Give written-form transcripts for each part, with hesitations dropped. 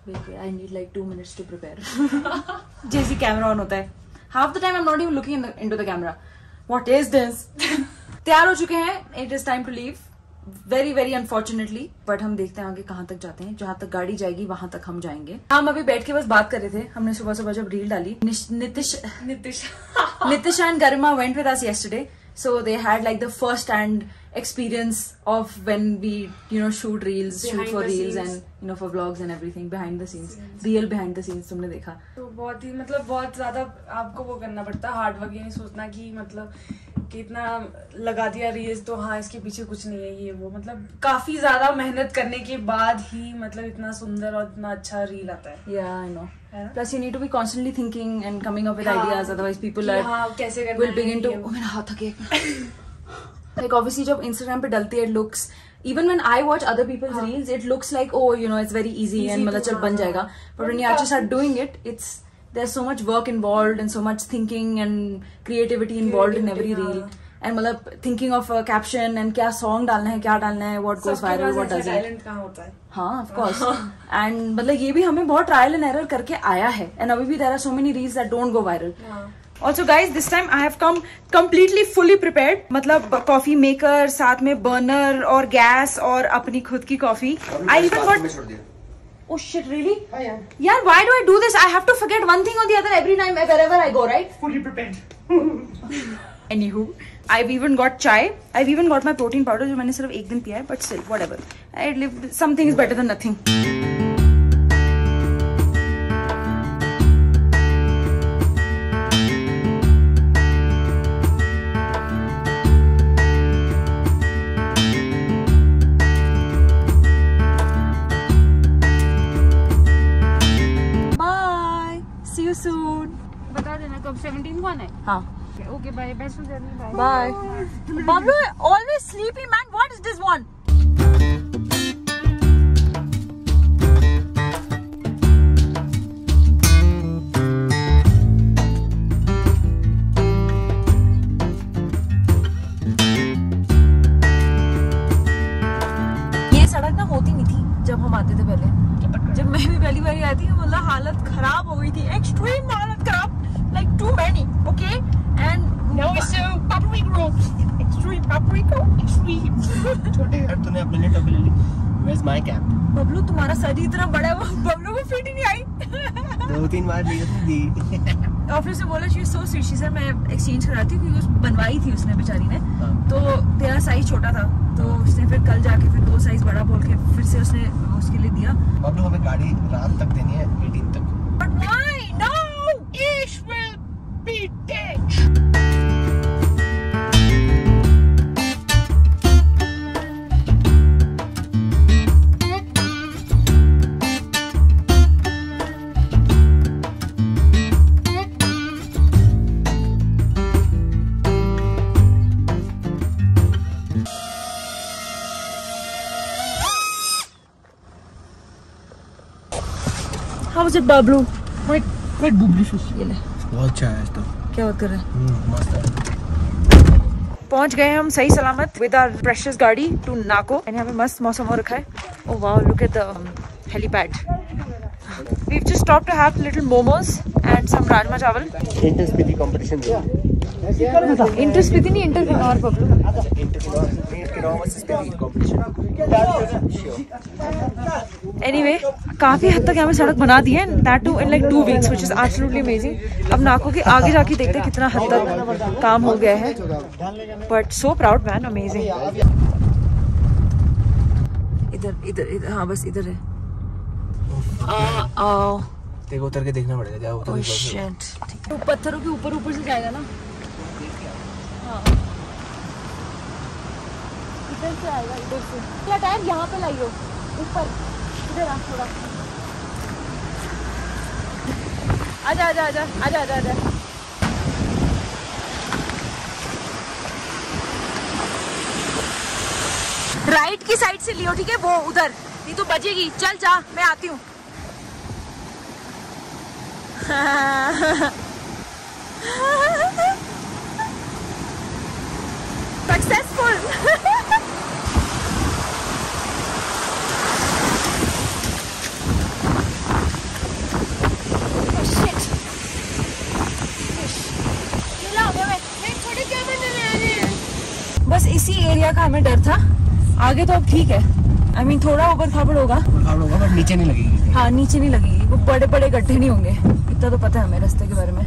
I need like 2 minutes to prepare. जैसे camera on होता है, half the time I'm not even looking into the camera. What is this? तैयार हो चुके हैं. It is time to leave. Very very unfortunately, but हम देखते हैं आगे कहाँ तक जाते हैं. जहां तक गाड़ी जाएगी वहां तक हम जाएंगे. हम अभी बैठ के बस बात कर रहे थे. हमने सुबह सुबह जब रील डाली, Nitish and Garima went with us yesterday, so they had like the first hand experience of when we shoot reels, shoot for reels and for vlogs and everything, behind the scenes, real behind the scenes. तुमने देखा तो बहुत ही बहुत ज्यादा आपको वो करना पड़ता है, हार्ड वर्क. ये नहीं सोचना कि कि इतना लगा दिया रील्स तो हाँ इसके पीछे कुछ नहीं है, ये वो काफी ज्यादा मेहनत करने के बाद ही इतना सुंदर और इतना अच्छा रील आता है. Yeah, I know. Plus you need to be constantly thinking and coming up with ideas, otherwise people will begin to. Oh, मेरा हाथ थक गया. Like obviously जब Instagram पे डलती है, it looks, even when I watch other people's reels, it looks like it's very easy and चल बन जाएगा. But when you actually start doing it, there's so much work involved and so much thinking and creativity involved in every reel. And thinking of a caption and क्या song डालना है, क्या डालना है, what goes viral, what doesn't. Talent कहाँ होता है? हाँ, of course. And ये भी हमें बहुत trial and error करके आया है. And अभी भी there are so many reels that don't go viral. Also guys, this time I have come completely fully prepared. Coffee maker, साथ में बर्नर और गैस और अपनी खुद की coffee. I even got. Oh shit, really? Oh yeah. Yeah, why do I do this? I have to forget one thing or the other every time wherever I go, right? Fully prepared. Anywho, I've even got chai. I've even got my protein powder जो मैंने सिर्फ एक दिन पिया है, but still, whatever. Something is better than nothing. बता देना कब 17 को आना है. हाँ. Okay, bye. Best of journey. Bye. Bye. Bablu, always sleepy man. What is this one? ये सड़क ना होती नहीं थी जब हम आते थे पहले. जब मैं भी पहली बार आई थी, हालत खराब हो गई थी. एक्सट्रीम हालत खराब. Like too many, okay? And now it's so paprika. Extreme paprika. Extreme. छोटे यार तूने अपने लिए टोपी ले ली. Where's my cap? बबलू तुम्हारा सर ही इतना बड़ा है, वो बबलू को फिट ही नहीं आई. 2-3 बार दी. ऑफिस से बोला she so sweet. सर मैं एक्सचेंज कराती हूँ क्योंकि बनवाई थी उसने बेचारी ने. तो तेरा साइज छोटा था, तो उसने फिर कल जाके फिर 2 साइज बड़ा बोल के फिर से उसने उसके लिए दिया. बबलू हमें गाड़ी रात तक देनी है, 18 तक. But why? No. Ish will be dead. How was it, Bablu? Quite delicious. ये ले. बहुत अच्छा है तो. क्या बात कर रहे हैं? मस्त है. पहुंच गए हम सही सलामत with our precious गाड़ी to नाको. यहाँ पे मस्त मौसम हो रखा है. Oh wow, look at the helipad. We've just stopped to have little momos and some rajma chawal. Inter-Spiti competition. Inter-Spiti नहीं, Inter-Kinnaur Bablu. Inter-Kinnaur versus Spiti competition. Anyway, काफी हद तक यहाँ पे सड़क बना दी है. That too in like 2 weeks, which is absolutely amazing. अब नाको के आगे जाके देखते हैं कितना हद तक काम हो गया है. But so proud man, amazing. इधर हाँ बस इधर है. देखो उतर के देखना पड़ेगा क्या होता है. Oh shit. तो पत्थरों के ऊपर से जाएगा ना. हाँ. इधर से आएगा, इधर से. क्या टायर यहाँ पे लाइयो ऊपर. इधर आ थोड़ा. आजा. राइट की साइड से लियो, ठीक है? वो उधर नहीं तो बजेगी. चल जा, मैं आती हूँ. सक्सेसफुल. का हमें डर था, आगे तो अब ठीक है। I mean, थोड़ा ऊपर खाबड़ होगा बट नीचे नहीं लगेगी। हाँ नीचे नहीं लगेगी, वो बड़े बड़े गड्ढे नहीं होंगे, इतना तो पता है हमें रास्ते के बारे में।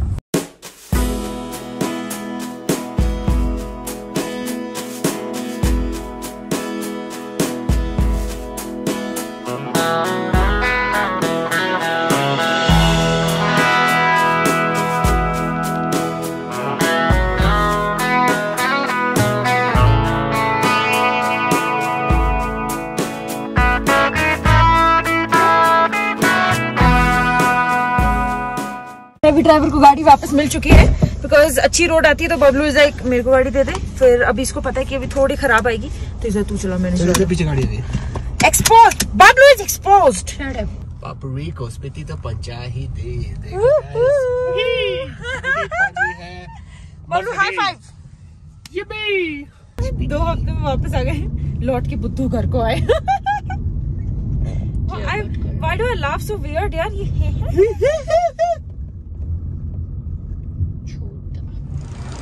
अभी ड्राइवर को गाड़ी वापस मिल चुकी है, बिकॉज अच्छी रोड आती है तो बबलू इज लाइक मेरे को गाड़ी दे दे। फिर अभी इसको पता है कि अभी थोड़ी खराब आएगी तो इसे तू चला, मैंने तो पीछे गाड़ी दे। Exposed, Bablu is exposed. Papri को स्पीति तो पंचा ही दे। Bablu high five. ये भी 2 हफ्ते में वापस आ गए, लौट के बुद्धू घर को आए। Why do I laugh so weird यार?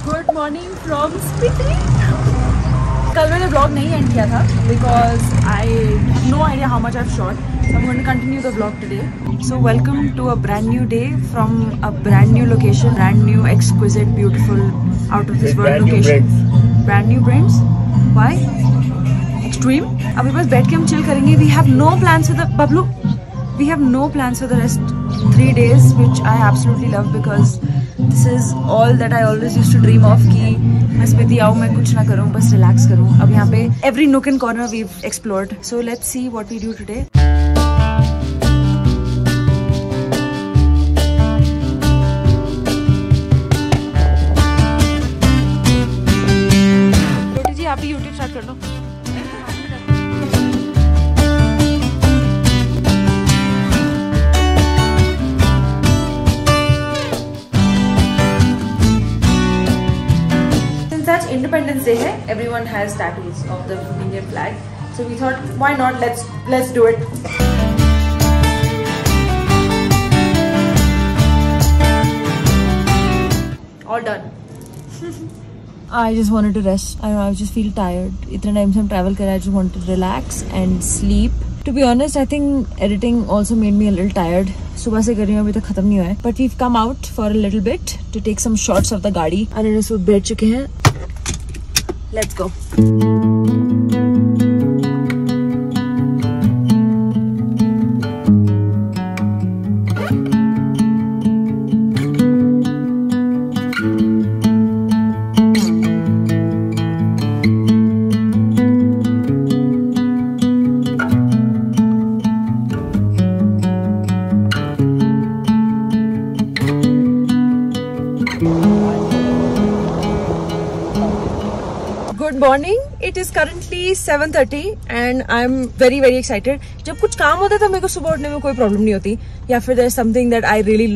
Good morning from Spiti. कल मैंने ब्लॉग नहीं एंड किया था because I have no idea how much I have shot, so I am going to continue the blog today. So welcome to a brand new day from a brand new location, brand new exquisite beautiful out of this world location, brand new brands. Why? Extreme. अभी बस बैठ के हम chill करेंगे। We have no plans for the Bablu, we have no plans for the rest 3 days which I absolutely love because this is all that I always used to dream of कि मैं स्पीति आऊँ, मैं कुछ ना करूँ, बस रिलैक्स करूँ। अब यहाँ पे every nook and corner we've explored, so let's see what we do today. छोटी जी आप भी YouTube स्टार्ट कर लो। Independence Day है, everyone has tattoos of the Indian flag, so we thought why not, let's do it. All done. I just wanted to rest. I don't know, I just feel tired. इतने time से हम travel कर रहे हैं, I just want to relax and sleep. To be honest, I think editing also made me a little tired. सुबह से कर रही हूँ, अभी तक खत्म नहीं हुआ है. But we've come out for a little bit to take some shots of the गाड़ी. अनिल सब बैठ चुके हैं. Let's go. Good morning. It is currently 7:30 and I'm very very excited. जब कुछ काम होता है तो मेरे को सुबह उठने में कोई प्रॉब्लम नहीं होती, या फिर there's something that I really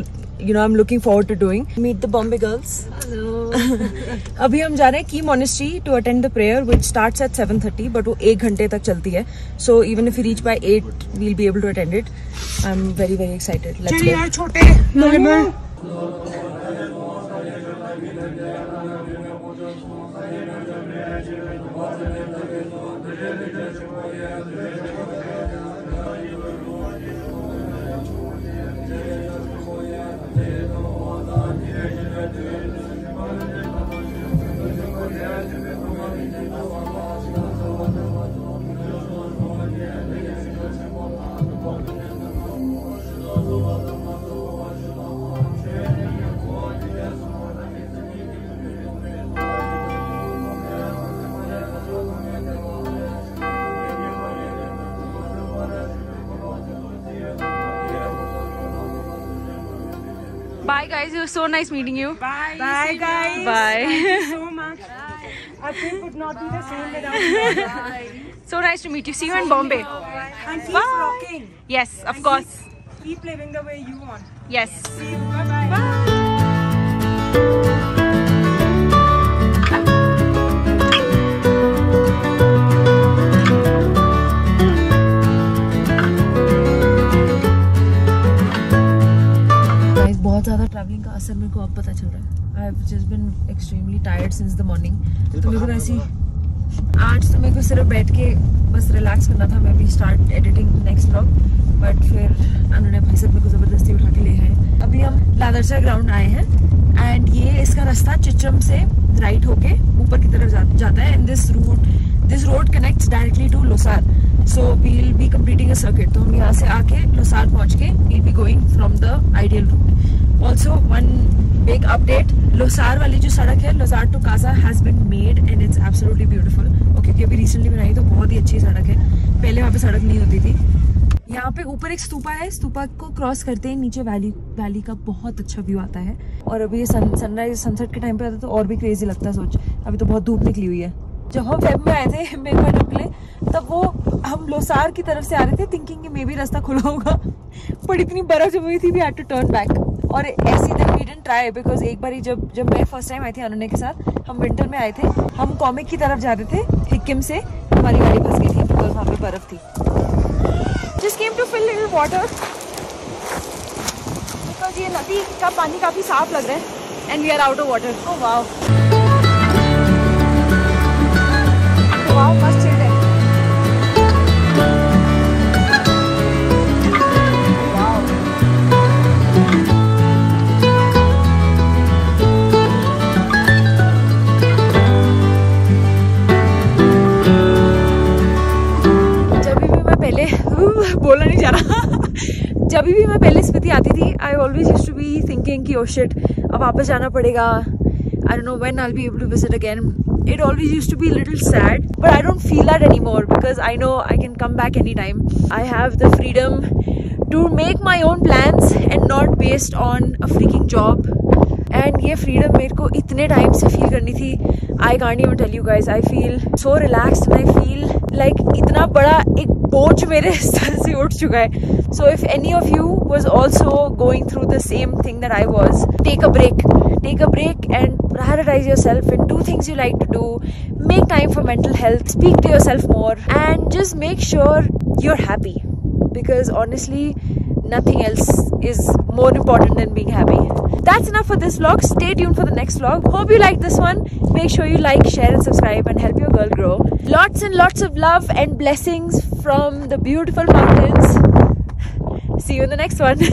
I'm looking forward to doing. Meet the Bombay girls. Hello. अभी हम जा रहे हैं की monastery to attend the prayer which starts at 7:30 but वो 1 घंटे तक चलती है. So even if we reach by 8, we'll be able to attend it. I'm very very excited. Let's go. यार छोटे. Bye guys, it was so nice meeting you. Bye. Bye guys. Bye. Thank you so much. Our trip would not be the same without you. Bye. So nice to meet you. See you in Bombay. And keep rocking. Yes, of course. Keep living the way you want. Yes. See you. Bye bye. बहुत ज़्यादा travelling का असर मेरे को अब पता चल रहा है. I have just been extremely tired since the morning. तो मेरे को ऐसी आज तो मेरे को सिर्फ बैठ के बस रिलैक्स करना था, मैं भी start editing next vlog, but फिर उन्होंने भाई साहब मेरे को ज़बरदस्ती उठा के ले आए। अभी हम लादरचा ग्राउंड आए हैं एंड ये इसका रास्ता चित्रम से राइट होके ऊपर की तरफ जाता है, and this road connects directly to Losar, so we will be completing a circuit. तो हम यहाँ से आके लोसार पहुँच के we be going from the ideal route. Also one big update, Losar वाली जो सड़क है Losar to Kaza has been made and it's absolutely beautiful. क्योंकि अभी रिसेंटली बनाई तो बहुत ही अच्छी सड़क है, पहले वहाँ पे सड़क नहीं होती थी। यहाँ पे ऊपर एक स्तूपा है, स्तूपा को क्रॉस करते ही नीचे वैली का बहुत अच्छा व्यू आता है। और अभी सनराइज सनसेट के टाइम पे आता है तो और भी क्रेजी लगता है। सोच अभी तो बहुत धूप निकली हुई है। जब हम वेब में आए थे मेरे को निकले तब वो हम लोसार की तरफ से आ रहे थे थिंकिंग कि मे भी रास्ता खुला होगा, पर इतनी बर्फ जम हुई थी we had to turn back. और ऐसी then we didn't try because एक बार जब मैं फर्स्ट टाइम आई थी अनुने के साथ, हम विंटर में आए थे, हम कॉमिक की तरफ जा रहे थे हिक्किम से, हमारी गाड़ी फंस गई थी बिकॉज वहाँ पे बर्फ थी। Just came to fill little water because ये नदी का पानी काफी साफ लग रहा है and we are out of water. Oh wow! Wow, मस्त चिल है। Wow! बोलना नहीं जा रहा जब भी मैं पहले स्पीति आती थी I always used to be thinking कि ओह शिट अब वापस जाना पड़ेगा, I don't know when I will be able to visit again. It always used to be a little sad, but I don't feel that anymore because I know I can come back anytime. I have the freedom to make my own plans and not based on a freaking job. And ये freedom मेरे को इतने time से feel करनी थी. I can't even tell you guys. I feel so relaxed and I feel like इतना बड़ा एक बोझ मेरे सर से उठ चुका है. So if any of you was also going through the same thing that I was, take a break. Take a break and prioritize yourself and do things you like to do. Make time for mental health. Speak to yourself more and just make sure you're happy. Because honestly, nothing else is more important than being happy. That's enough for this vlog. Stay tuned for the next vlog. Hope you liked this one. Make sure you like, share and subscribe and help your girl grow. Lots and lots of love and blessings from the beautiful mountains. See you in the next one.